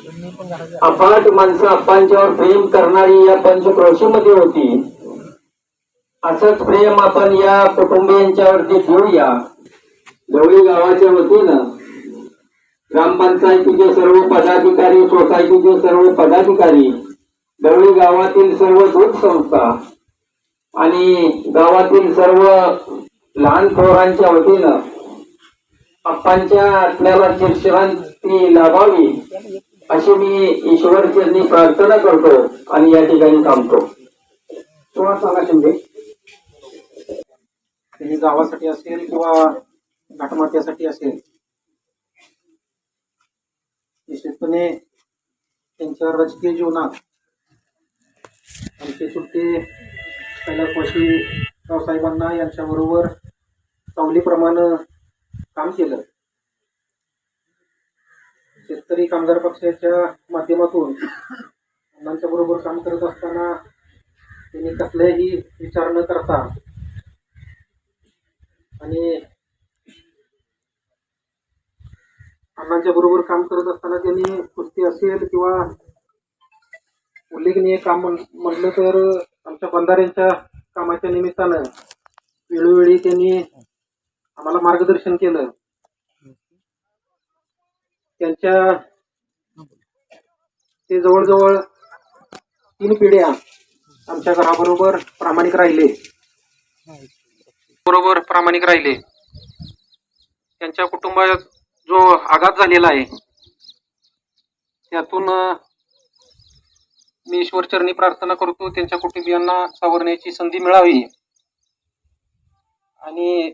अफाट माणसं अप्पांच्यावर प्रेम करणारी या पंचक्रोशीमध्ये होती. असंच प्रेम आपण या कुटुंबियांच्यावरती ठेवूया. ढवळी गावाच्या वतीनं ग्रामपंचायतीचे सर्व पदाधिकारी, सोसायटीचे सर्व पदाधिकारी, ढवळी गावातील सर्व दूध संस्था आणि गावातील सर्व लहान थोरांच्या वतीनं अप्पांच्या आत्म्याला चिरचिरांती लाभावी अशी मी ईश्वरचरणी प्रार्थना करतो आणि या ठिकाणी थांबतो. तुम्हाला सांगा शिंदे, त्यांनी गावासाठी असेल किंवा घाटमात्यासाठी असेल, निश्चितपणे त्यांच्या राजकीय जीवनात आमचे सुट्टे कैलासवासी रावसाहेबांना यांच्याबरोबर सावलीप्रमाणे काम केलं. शेतकरी कामगार पक्षाच्या माध्यमातून अण्णांच्या बरोबर काम करत असताना त्यांनी कसल्याही विचार न करता आणि अण्णांच्या बरोबर काम करत असताना त्यांनी कुस्ती असेल किंवा उल्लेखनीय काम म्हटलं तर आमच्या बंधाऱ्यांच्या कामाच्या निमित्तानं वेळोवेळी त्यांनी आम्हाला मार्गदर्शन केलं. त्यांच्या ते जवळजवळ 3 पिढ्या आमच्या घराबरोबर प्रामाणिक राहिले. त्यांच्या कुटुंबात जो आघात झालेला आहे त्यातून मी ईश्वरचरणी प्रार्थना करतो त्यांच्या कुटुंबियांना सावरण्याची संधी मिळावी आणि